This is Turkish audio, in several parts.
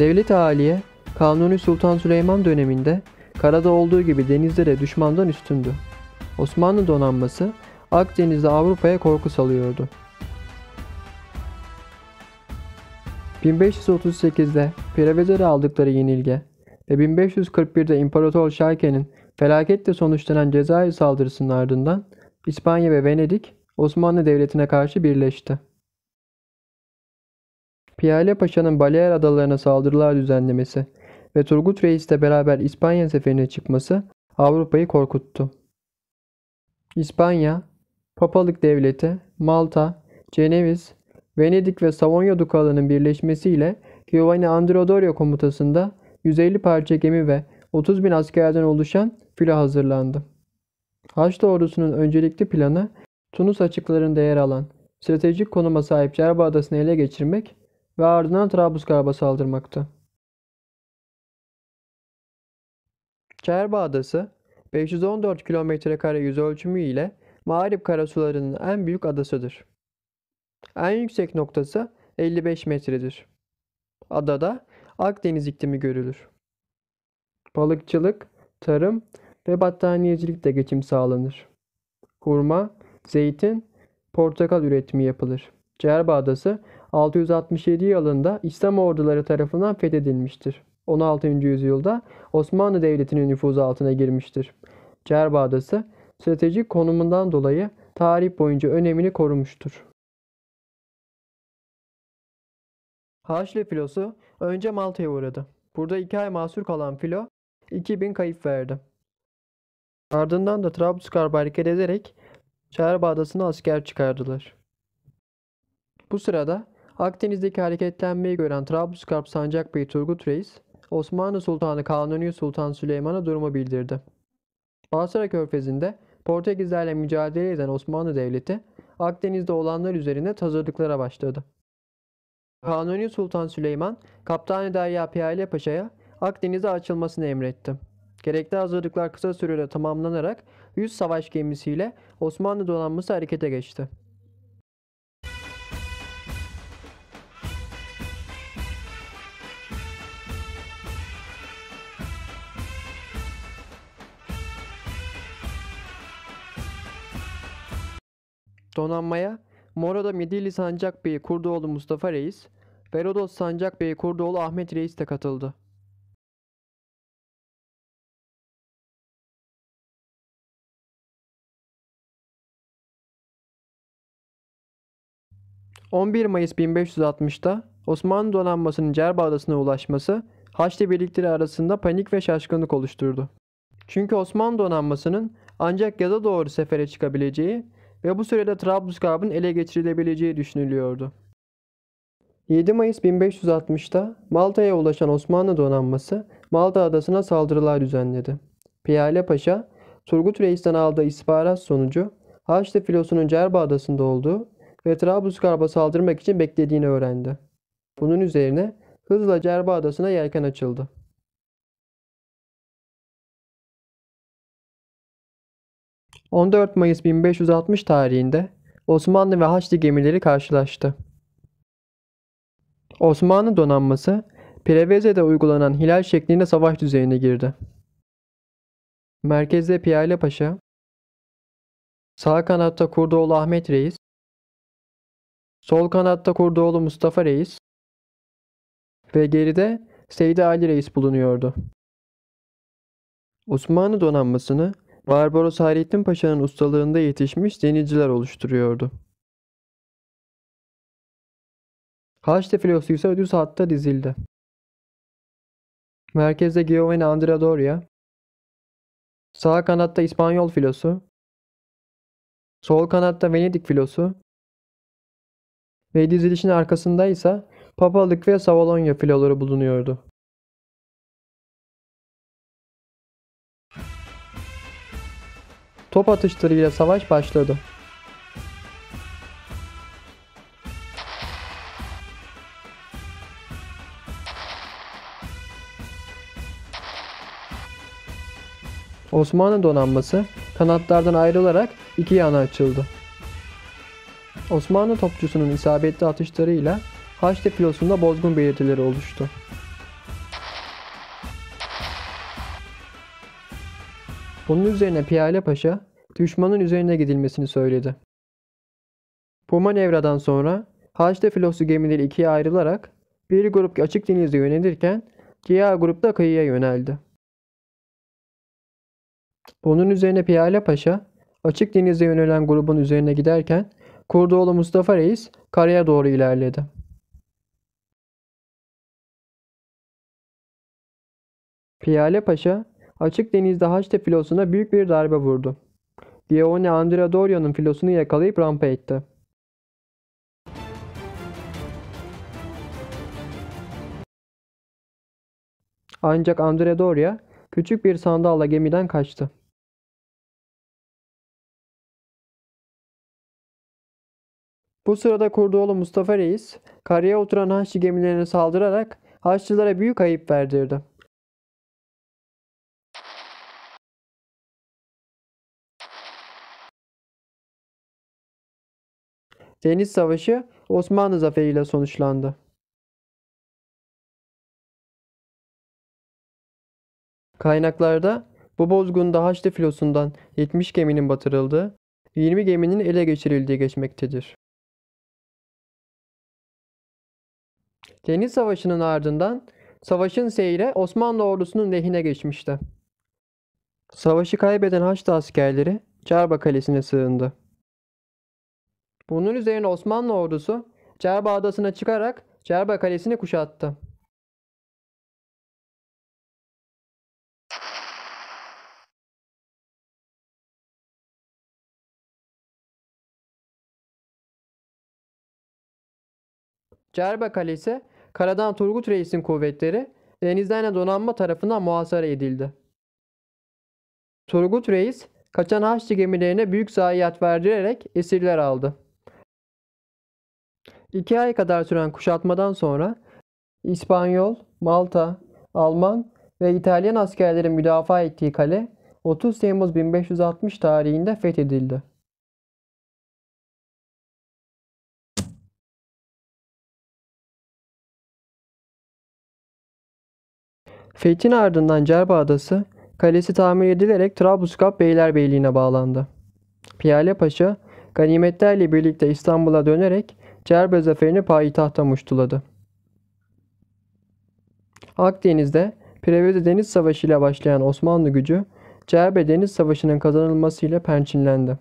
Devlet-i Aliye, Kanuni Sultan Süleyman döneminde karada olduğu gibi denizde de düşmandan üstündü. Osmanlı donanması Akdeniz'de Avrupa'ya korku salıyordu. 1538'de Preveze'de aldıkları yenilge ve 1541'de İmparator Şarke'nin felaketle sonuçlanan Cezayir saldırısının ardından İspanya ve Venedik Osmanlı Devleti'ne karşı birleşti. Piyale Paşa'nın Balear Adalarına saldırılar düzenlemesi ve Turgut Reis'le beraber İspanya seferine çıkması Avrupa'yı korkuttu. İspanya, Papalık Devleti, Malta, Ceneviz, Venedik ve Savonya Dukalığı'nın birleşmesiyle Giovanni Andreodorio komutasında 150 parça gemi ve 30.000 askerden oluşan filo hazırlandı. Haçlı ordusunun öncelikli planı Tunus açıklarında yer alan stratejik konuma sahip Cerba Adası'nı ele geçirmek ve ardından Trablusgarp'a saldırmaktı. Cerba Adası 514 km² yüzölçümü ile Mağrip karasularının en büyük adasıdır. En yüksek noktası 55 metredir. Adada Akdeniz iklimi görülür. Balıkçılık, tarım ve battaniyecilikle geçim sağlanır. Hurma, zeytin, portakal üretimi yapılır. Cerba Adası 667 yılında İslam orduları tarafından fethedilmiştir. 16. yüzyılda Osmanlı Devleti'nin nüfuzu altına girmiştir. Cerba Adası stratejik konumundan dolayı tarih boyunca önemini korumuştur. Haçlı filosu önce Malta'ya uğradı. Burada 2 ay mahsur kalan filo 2000 kayıp verdi. Ardından da Trablusgarp'a hareket ederek Cerba Adası'na asker çıkardılar. Bu sırada Akdeniz'deki hareketlenmeyi gören Trablusgarp Sancakbeyi Turgut Reis, Osmanlı Sultanı Kanuni Sultan Süleyman'a durumu bildirdi. Basra Körfezi'nde Portekizlerle mücadele eden Osmanlı Devleti, Akdeniz'de olanlar üzerine hazırlıklara başladı. Kanuni Sultan Süleyman, Kaptanı Derya Piyale Paşa'ya Akdeniz'e açılmasını emretti. Gerekli hazırlıklar kısa sürede tamamlanarak 100 savaş gemisiyle Osmanlı donanması harekete geçti. Donanmaya Mora'da Midilli Sancakbeyi Kurdoğlu Mustafa Reis ve Rodos Sancakbeyi Kurdoğlu Ahmet Reis de katıldı. ...11 Mayıs 1560'da Osmanlı donanmasının Cerba Adası'na ulaşması Haçlı birlikleri arasında panik ve şaşkınlık oluşturdu. Çünkü Osmanlı donanmasının ancak yaza doğru sefere çıkabileceği ve bu sürede Trablusgarp'ın ele geçirilebileceği düşünülüyordu. 7 Mayıs 1560'da Malta'ya ulaşan Osmanlı donanması Malta Adası'na saldırılar düzenledi. Piyale Paşa, Turgut Reis'ten aldığı istihbarat sonucu Haçlı filosunun Cerba Adası'nda olduğu ve Trablusgarp'a saldırmak için beklediğini öğrendi. Bunun üzerine hızla Cerba Adası'na yelken açıldı. ...14 Mayıs 1560 tarihinde Osmanlı ve Haçlı gemileri karşılaştı. Osmanlı donanması Preveze'de uygulanan hilal şeklinde savaş düzenine girdi. Merkezde Piyale Paşa, sağ kanatta Kurdoğlu Ahmet Reis, sol kanatta Kurdoğlu Mustafa Reis ve geride Seydi Ali Reis bulunuyordu. Osmanlı donanmasını Barbaros Hayrettin Paşa'nın ustalığında yetişmiş denizciler oluşturuyordu. Haçlı filosu ise düz hatta dizildi. Merkezde Giovanni Andreodorio, sağ kanatta İspanyol filosu, sol kanatta Venedik filosu ve dizilişin arkasında ise Papalık ve Savolonya filoları bulunuyordu. Top atışlarıyla savaş başladı. Osmanlı donanması kanatlardan ayrılarak iki yana açıldı. Osmanlı topçusunun isabetli atışlarıyla Haçlı filosunda bozgun belirtileri oluştu. Bunun üzerine Piyale Paşa düşmanın üzerine gidilmesini söyledi. Bu manevradan sonra Haçlı filosu gemileri ikiye ayrılarak bir grup açık denizde yönelirken diğer grup da kıyıya yöneldi. Bunun üzerine Piyale Paşa açık denizde yönelen grubun üzerine giderken Kurdoğlu Mustafa Reis karaya doğru ilerledi. Piyale Paşa açık denizde Haçlı filosuna büyük bir darbe vurdu. Leone Andrea filosunu yakalayıp rampa etti. Ancak Andrea Doria küçük bir sandalla gemiden kaçtı. Bu sırada Kurdoğlu Mustafa Reis karaya oturan Haçlı gemilerine saldırarak Haçlılara büyük kayıp verdirdi. Deniz Savaşı Osmanlı zaferiyle sonuçlandı. Kaynaklarda bu bozgunda Haçlı filosundan 70 geminin batırıldığı, 20 geminin ele geçirildiği geçmektedir. Deniz Savaşı'nın ardından savaşın seyri Osmanlı ordusunun lehine geçmişti. Savaşı kaybeden Haçlı askerleri Cerba Kalesi'ne sığındı. Bunun üzerine Osmanlı ordusu Cerba Adası'na çıkarak Cerba Kalesi'ni kuşattı. Cerba Kalesi, karadan Turgut Reis'in kuvvetleri, denizden de donanma tarafından muhasara edildi. Turgut Reis, kaçan Haçlı gemilerine büyük zayiat verdirerek esirler aldı. 2 ay kadar süren kuşatmadan sonra İspanyol, Malta, Alman ve İtalyan askerlerin müdafaa ettiği kale 30 Temmuz 1560 tarihinde fethedildi. Fethin ardından Cerba Adası, kalesi tamir edilerek Trablusgarp Beylerbeyliğine bağlandı. Piyale Paşa, ganimetlerle birlikte İstanbul'a dönerek Cerba zaferini payitahta muştuladı. Akdeniz'de Preveze Deniz Savaşı ile başlayan Osmanlı gücü, Cerbe Deniz Savaşı'nın kazanılmasıyla pençinlendi.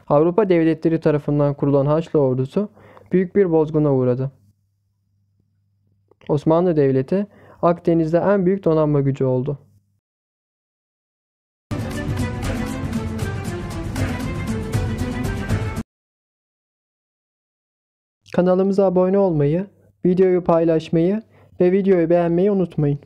Avrupa devletleri tarafından kurulan Haçlı ordusu büyük bir bozguna uğradı. Osmanlı Devleti Akdeniz'de en büyük donanma gücü oldu. Kanalımıza abone olmayı, videoyu paylaşmayı ve videoyu beğenmeyi unutmayın.